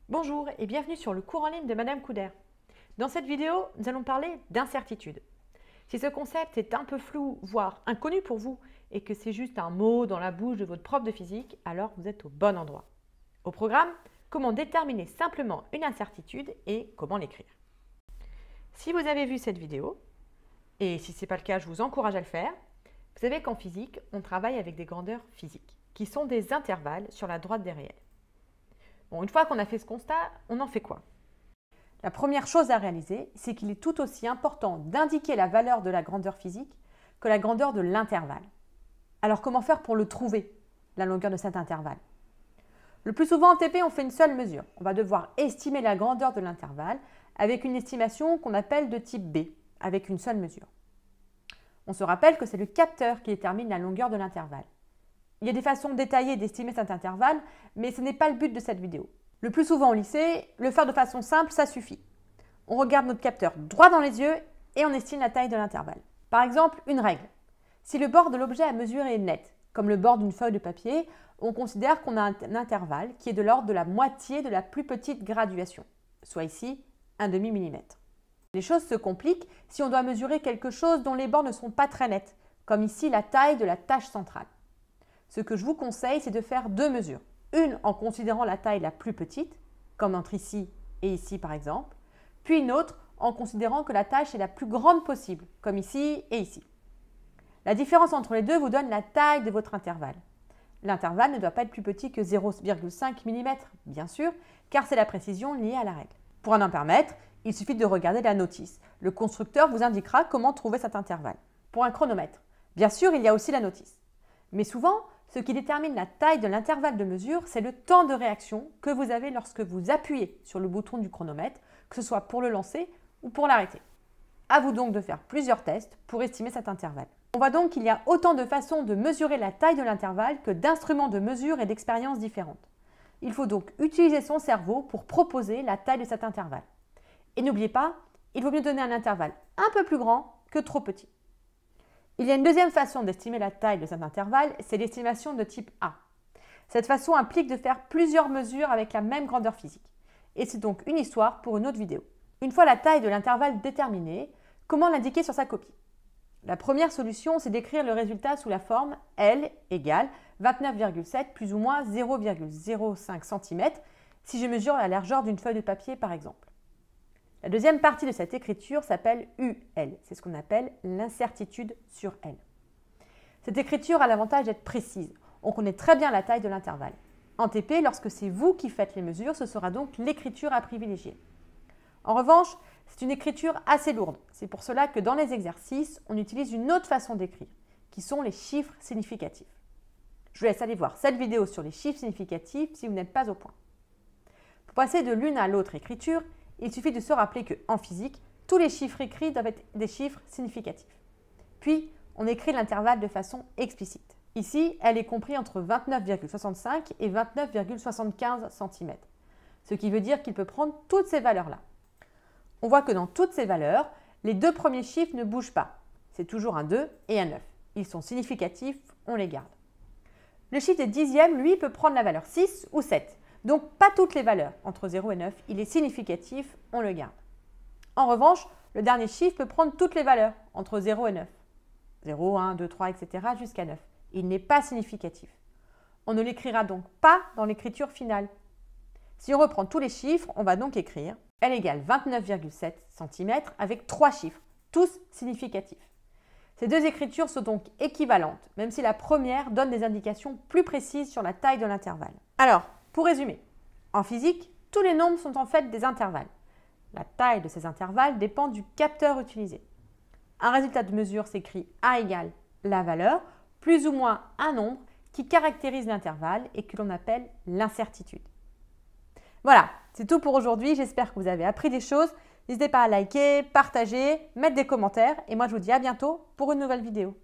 Bonjour et bienvenue sur le cours en ligne de Madame Couder. Dans cette vidéo, nous allons parler d'incertitude. Si ce concept est un peu flou, voire inconnu pour vous, et que c'est juste un mot dans la bouche de votre prof de physique, alors vous êtes au bon endroit. Au programme, comment déterminer simplement une incertitude et comment l'écrire. Si vous avez vu cette vidéo, et si ce n'est pas le cas, je vous encourage à le faire, vous savez qu'en physique, on travaille avec des grandeurs physiques, qui sont des intervalles sur la droite des réels. Bon, une fois qu'on a fait ce constat, on en fait quoi? La première chose à réaliser, c'est qu'il est tout aussi important d'indiquer la valeur de la grandeur physique que la grandeur de l'intervalle. Alors comment faire pour le trouver, la longueur de cet intervalle? Le plus souvent en TP, on fait une seule mesure. On va devoir estimer la grandeur de l'intervalle avec une estimation qu'on appelle de type B, avec une seule mesure. On se rappelle que c'est le capteur qui détermine la longueur de l'intervalle. Il y a des façons détaillées d'estimer cet intervalle, mais ce n'est pas le but de cette vidéo. Le plus souvent au lycée, le faire de façon simple, ça suffit. On regarde notre capteur droit dans les yeux et on estime la taille de l'intervalle. Par exemple, une règle. Si le bord de l'objet à mesurer est net, comme le bord d'une feuille de papier, on considère qu'on a un intervalle qui est de l'ordre de la moitié de la plus petite graduation, soit ici un demi-millimètre. Les choses se compliquent si on doit mesurer quelque chose dont les bords ne sont pas très nets, comme ici la taille de la tâche centrale. Ce que je vous conseille, c'est de faire deux mesures. Une en considérant la taille la plus petite, comme entre ici et ici par exemple, puis une autre en considérant que la tâche est la plus grande possible, comme ici et ici. La différence entre les deux vous donne la taille de votre intervalle. L'intervalle ne doit pas être plus petit que 0,5 mm, bien sûr, car c'est la précision liée à la règle. Pour en permettre, il suffit de regarder la notice. Le constructeur vous indiquera comment trouver cet intervalle. Pour un chronomètre, bien sûr, il y a aussi la notice. Mais souvent, ce qui détermine la taille de l'intervalle de mesure, c'est le temps de réaction que vous avez lorsque vous appuyez sur le bouton du chronomètre, que ce soit pour le lancer ou pour l'arrêter. À vous donc de faire plusieurs tests pour estimer cet intervalle. On voit donc qu'il y a autant de façons de mesurer la taille de l'intervalle que d'instruments de mesure et d'expériences différentes. Il faut donc utiliser son cerveau pour proposer la taille de cet intervalle. Et n'oubliez pas, il vaut mieux donner un intervalle un peu plus grand que trop petit. Il y a une deuxième façon d'estimer la taille de cet intervalle, c'est l'estimation de type A. Cette façon implique de faire plusieurs mesures avec la même grandeur physique. Et c'est donc une histoire pour une autre vidéo. Une fois la taille de l'intervalle déterminée, comment l'indiquer sur sa copie? La première solution, c'est d'écrire le résultat sous la forme L égale 29,7 plus ou moins 0,05 cm si je mesure la largeur d'une feuille de papier par exemple. La deuxième partie de cette écriture s'appelle UL, c'est ce qu'on appelle l'incertitude sur L. Cette écriture a l'avantage d'être précise, on connaît très bien la taille de l'intervalle. En TP, lorsque c'est vous qui faites les mesures, ce sera donc l'écriture à privilégier. En revanche, c'est une écriture assez lourde, c'est pour cela que dans les exercices, on utilise une autre façon d'écrire, qui sont les chiffres significatifs. Je vous laisse aller voir cette vidéo sur les chiffres significatifs si vous n'êtes pas au point. Pour passer de l'une à l'autre écriture, il suffit de se rappeler qu'en physique, tous les chiffres écrits doivent être des chiffres significatifs. Puis, on écrit l'intervalle de façon explicite. Ici, elle est comprise entre 29,65 et 29,75 cm, ce qui veut dire qu'il peut prendre toutes ces valeurs-là. On voit que dans toutes ces valeurs, les deux premiers chiffres ne bougent pas. C'est toujours un 2 et un 9. Ils sont significatifs, on les garde. Le chiffre des dixièmes, lui, peut prendre la valeur 6 ou 7. Donc, pas toutes les valeurs. Entre 0 et 9, il est significatif, on le garde. En revanche, le dernier chiffre peut prendre toutes les valeurs, entre 0 et 9. 0, 1, 2, 3, etc. jusqu'à 9. Il n'est pas significatif. On ne l'écrira donc pas dans l'écriture finale. Si on reprend tous les chiffres, on va donc écrire L égale 29,7 cm avec 3 chiffres, tous significatifs. Ces deux écritures sont donc équivalentes, même si la première donne des indications plus précises sur la taille de l'intervalle. Alors, pour résumer, en physique, tous les nombres sont en fait des intervalles. La taille de ces intervalles dépend du capteur utilisé. Un résultat de mesure s'écrit A égale la valeur, plus ou moins un nombre qui caractérise l'intervalle et que l'on appelle l'incertitude. Voilà, c'est tout pour aujourd'hui. J'espère que vous avez appris des choses. N'hésitez pas à liker, partager, mettre des commentaires et moi je vous dis à bientôt pour une nouvelle vidéo.